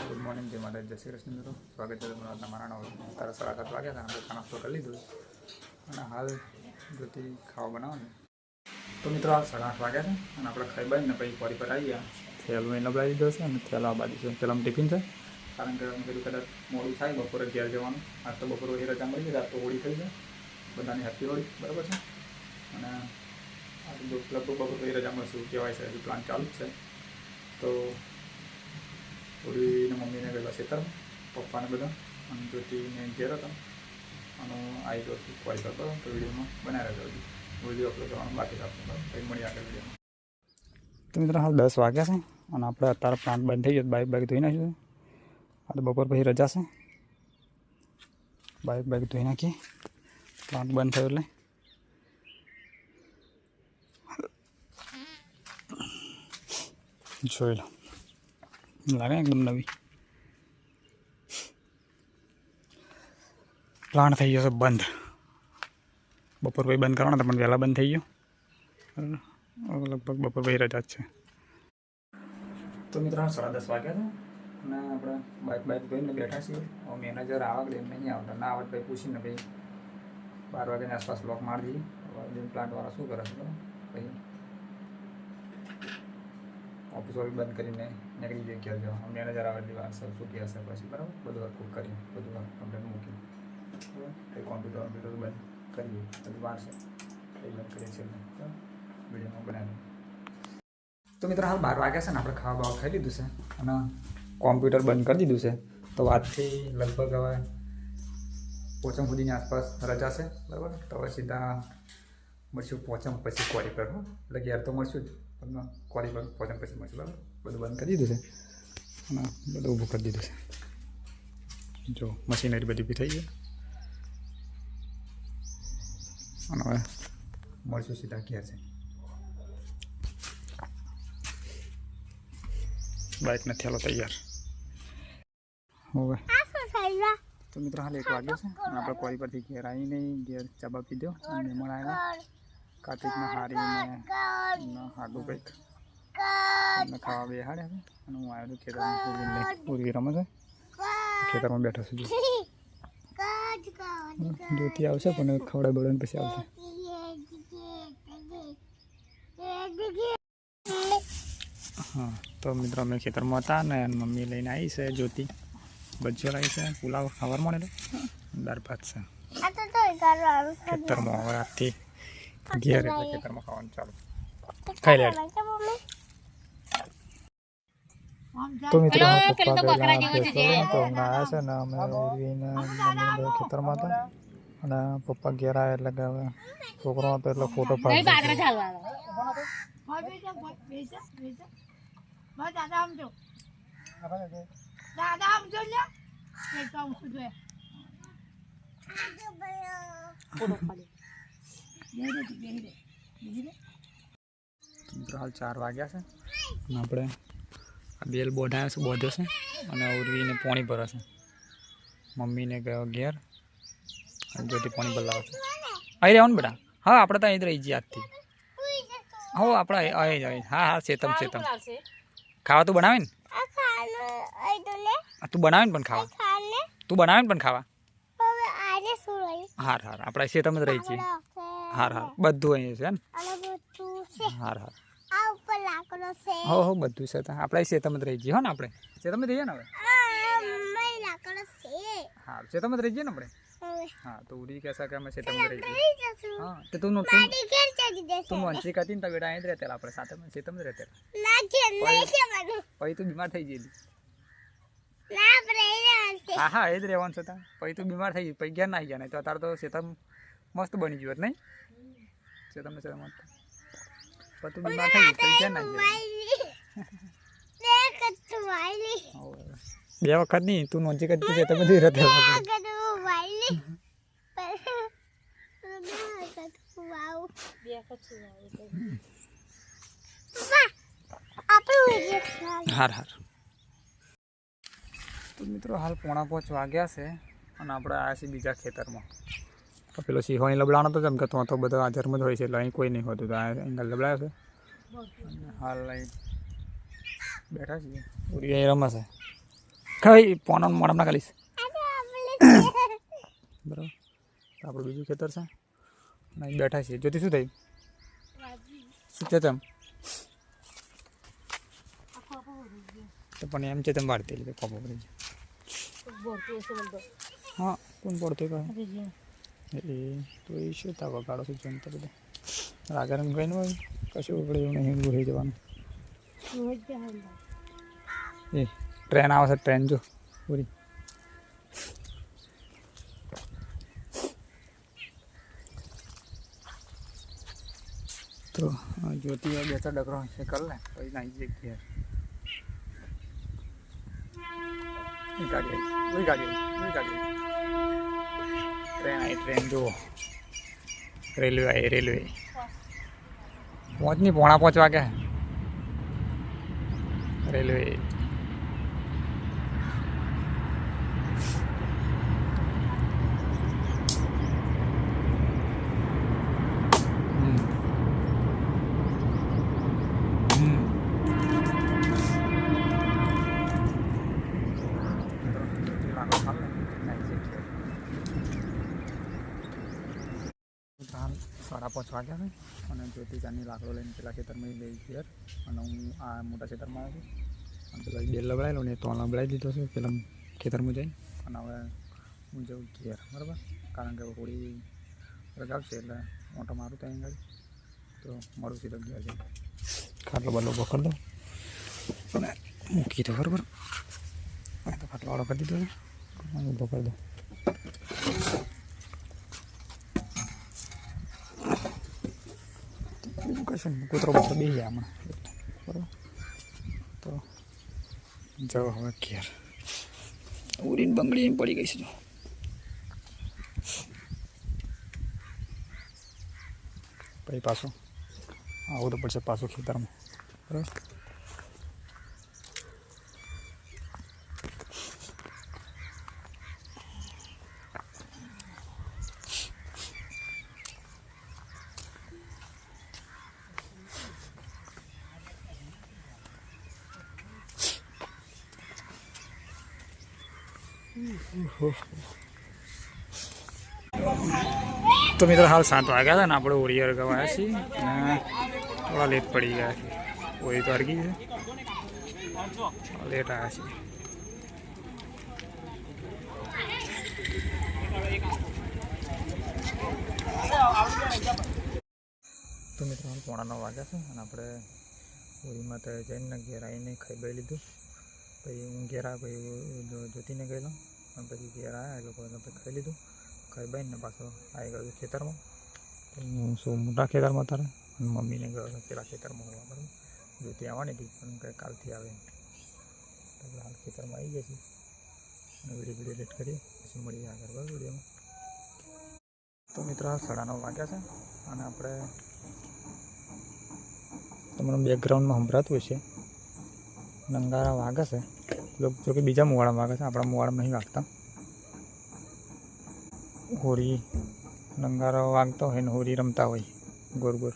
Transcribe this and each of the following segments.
Good morning, જય માતા, જય શ્રી કૃષ્ણ મિત્રો. સ્વાગત છે તમારા તમારા નવા તારા 7:30 વાગ્યા હતા. આપણે ખાના તો કરી લીધું અને હાલ જોતી ખાવા બનાવવાનું. તો મિત્રો હાલ 8:30 વાગ્યા છે અને આપણે ખાઈ બાંધીને પછી ફરી પર આવી ગયા. થેલો એને લબડાવી દીધો છે અને થેલો આ બાજુ છે. પેલામાં ટિફિન છે, કારણ કે અમે કીધું કદાચ મોડું થાય બપોરે ઘેર જવાનું. આજ તો બપોરે વહી રજા મળી જાય, આજ તો હોળી થઈ જાય, બધાની હેપી હોળી, બરાબર છે. અને આજે લગભગ બપોર વહી રજા મળશું કહેવાય છે, હજુ પ્લાન ચાલુ જ છે. તો પૂરીને મમ્મીને ગયેલા ખેતર, પપ્પાને બધા, અને જ્યોતિને ઘેર હતા અને આવી ગયો છું ફરી કરતો. તો વિડીયોમાં બનાવી રહ્યો છું, વિડીયો અપલોડ કરવાનું બાકી આપતો કંઈ મળી આગળ વિડીયોમાં. તો મિત્રો હાલ 10 વાગ્યા છે અને આપણે અત્યારે પ્લાન્ટ બંધ થઈ ગયો. બાઇક ધોઈ નાખ્યું. આજે બપોર પછી રજા છે, બાઇક ધોઈ નાખીએ. પ્લાન્ટ બંધ થયો એટલે જોઈ લો, લાગે એકદમ નવી. પ્લાન્ટ થઈ ગયો છે બંધ. બપોર પછી બંધ કરવાનો પણ વહેલા બંધ થઈ ગયો. લગભગ બપોર પછી રજા જ છે. તો મિત્રો 10:30 વાગ્યા છે અને આપણે બાઇક ધોઈને બેઠા છીએ. મેનેજર આવક એમ નહીં આવતા, ના આવડે પછી પૂછીને પછી 12 વાગ્યાની આસપાસ બ્લોક મારી દઈએ. પ્લાન્ટવાળા શું કરે છે પછી ઓફિસ બંધ કરીને નીકળી જઈએ ઘેર જવા. મેનેજર આવે એટલી વાર સર શું કહે હશે પછી, બરાબર, બધું હરખું કરી બધું કમ્પ્લેન મૂકી કંઈ કોમ્પ્યુટર બંધ કરીએ, બધું વાર છે એ બંધ કરીએ છીએ. વિડીયોમાં બનાવી. તો મિત્રો હાલ 12 વાગ્યા છે ને આપણે ખાવા બાવા ખાઈ લીધું છે અને કોમ્પ્યુટર બંધ કરી દીધું છે. તો આજથી લગભગ હવે પોચમ સુધીની આસપાસ રજા છે, બરાબર. તો હવે સીધા મળશું પોચમ પછી ક્વોરી પર. એટલે ઘેર તો મળશું જ પણ ક્વોરી પર પોચમ પછી મળશું, બરાબર. બધું બંધ કરી દીધું છે અને બધું ઊભું કરી દીધું છે. જો મશીનરી બધી ઊભી થઈ ગઈ અને હવે મળશું સીધા ઘેર છે. બાઇક નથી હાલો તૈયાર હવે. તો મિત્રો હાલ 1 વાગ્યો છે અને આપણે કોરી પરથી ઘેર આવીને ઘેર ચાબા પીધો અને મહેમાન આવ્યા. કાર્તિકને હારીને હાડું કંઈક એમને ખાવા બેહાડ્યા છે અને હું આવ્યો છું ખેતરમાં. પૂરી રમે છે, ખેતરમાં બેઠો છું. જોતી આવશે પણ ખવડાવી બળવાની પછી આવશે. હા, તો મિત્રો અમે ખેતરમાં હતા ને મમ્મી લઈને આવી છે જ્યોતિ, ભજીયો લાવી છે, પુલાવ ખબર મળે, દાળ ભાત છે ખેતરમાં. હવે આજથી ઘેર એટલે ખેતરમાં ખાવાનું ચાલુ. ખાઈ લે. તો મિત્રો પપ્પા તો આવ્યા છે ને અમે મમ્મી ખેતરમાં હતા અને પપ્પા ઘેર આવ્યા એટલે કે હવે છોકરો હતો એટલે ફોટો પાડી. મિત્રો હાલ 4 વાગ્યા છે અને આપણે આ બેલ બોધ્યો છે અને ઉર્વીને પાણી ભરે છે. મમ્મીને ગયો ઘેર, જોતી પાણી ભરલાવે છે. અહીં રહેવાનું બેટા. હા, આપણે તો અહીં જ રહી જઈએ આજથી. હો આપણે અહીં જ. હા હા, ચેતમ ખાવા તું બનાવે ને? તું બનાવે ને પણ ખાવા? તું બનાવે ને પણ ખાવા? હાર આપણે ચેતમ જ રહી છીએ. હાર બધું અહીં છે ને. હાર હો બધું છે. આપણે ચેતમ જ રહી જઈએ હો ને. આપણે ચેતમ જ રહીએ ને હવે. હા, ચેતમ જ રહી જઈએ ને આપણે. હા, તો ઉડી કહેશે કે અમે ચેતમ જ રહી જઈએ. હા, તો તું વંશી કરતી ને તો બેટા અહીં જ રહેતા આપણે સાથે ચેતમ જ રહેતા. પછી તું બીમાર થઈ જઈ. હા હા, એ જ રહેવાનું છે. પછી તું બીમાર થઈ ગઈ, પછી ઘેર ના આવી ગયા. નહીં તો અત્યારે તો ચેતમ મસ્ત બની ગયું નહીં? ચેતમ પછી તું બીમાર થઈ ગઈ પછી ઘેર ના આવી ગયા. 2 વખત નહીં, તું નોંચી કરતી છે તમે જ રહેતા. હાર તો મિત્રો હાલ 4:45 વાગ્યા છે અને આપણે આવ્યા છીએ બીજા ખેતરમાં. તો પેલો સિંહોની લબડાનો તો જેમ કે તો બધો હાજરમાં જ હોય છે એટલે અહીં કોઈ નહીં હોતું. તો અહીં લબડાયો છે. હાલ અહીં બેઠા છીએ. પૂરી અહીં રમે છે. કઈ પોનો મોડમ ના ખાલીશ બરાબર. આપણું બીજું ખેતર છે અને અહીં બેઠા છીએ. જ્યોતિ શું થયું? શું છે તેમ? તો પણ એમ છે તેમ વાળતી લીધે ખોપો પડી જાય. હા કોણ પડતું કહે એ તો એ શું તા વગાડો છે જનતા બધા રાજારામ ગઈ હોય કશું વગડે એવું નહીં રહી જવાનું. એ ટ્રેન આવે છે ટ્રેન જો પૂરી. તો જ્યોતિ બે ચાર ડગરો છે કર લે પછી નાઈ જઈએ ઘેર. ટ્રેન આવી ટ્રેન જુઓ. રેલવે આવી રેલવે. પહોંચની પોણા 5 વાગ્યા રેલવે. હાલ 5:30 વાગ્યા છે અને જ્યોતિ ચાની લાકડો લઈને પેલા ખેતરમાં લઈ ઘેર અને હું આ મોટા ખેતરમાં આવ્યો છું અને પેલા બેલ લબડાયેલો ને તો લબડાવી દીધો છે પેલા ખેતરમાં જઈને અને હવે હું જાઉં ઘેર બરાબર. કારણ કે હોળી રગાવશે એટલે મોટો મારું ત્યાં આગળ તો મળું સીધો ઘેર જઈને ખાટલો બદલો ઉભો કરી દો અને મૂકી દો બરાબર. તો ખાટલો વાળો કરી દીધો છે ઊભો કરી દો. કશું કૂતરો બૂતરો બેસી જાય હમણાં બરાબર. તો જાઓ હવે ઘેર. ઉડીને બંગડી પડી ગઈ છે જો. પછી પાછું આવું તો પડશે પાછું ખેતરમાં બરાબર. તો મિત્રો હાલ 7 વાગ્યા હતા ને આપણે હોળી અરગાવ્યા છીએ અને થોડા લેટ પડી ગયા છે. હોળી તો અરગી છે લેટ આવ્યા છીએ. તો મિત્રો હાલ 9:15 વાગ્યા છે અને આપણે હોળીમાં તો જઈને ઘેર આવીને ખાઈ બાઈ લીધું. પછી હું ઘેર આવ્યા પછી જ્યોતિને ગયેલો અને પછી ઘેર આવ્યા એ લોકોને પછી ખાઈ લીધું. ખાઈ બાઈને પાછો આવી ગયો ખેતરમાં. હું શું મોટા ખેતરમાં તારે અને મમ્મીને ગયો પેલા ખેતરમાં હોવા બરાબર. જ્યોતિ આવવાની હતી પણ કંઈ કાલથી આવે એટલે હાલ ખેતરમાં આવી ગયા છીએ અને વિડીયો એડિટ કરીએ પછી મળીએ આગળ બરાબર વિડીયોમાં. તો મિત્રો હાલ 9:30 વાગ્યા છે અને આપણે તમારું બેકગ્રાઉન્ડમાં સંભળાતું હશે નંગારા વાગે છે. જો કે બીજા મુવાડામાં વાગે છે, આપણા મુવાડામાં નહીં વાગતા. હોળી નંગારા વાગતા હોય ને હોળી રમતા હોય ગોર ગોર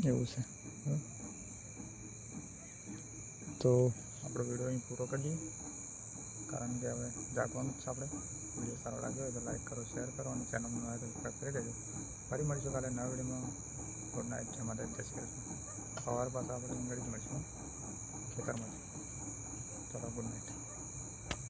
એવું છે. તો આપણો વિડીયો અહીં પૂરો કરી દઈએ કારણ કે હવે જાગવાનું જ છે આપણે. વિડીયો સારો લાગ્યો હોય તો લાઈક કરો, શેર કરો અને ચેનલમાં આવે તો સબસ્ક્રાઈબ કરી દેજો. ફરી મળીશું કાલે નવા વિડીયોમાં. Good night. જય માતા જય શ્રી કૃષ્ણ. સવાર પાછા આપણે અંગડી જ મળીશું ખેતરમાં.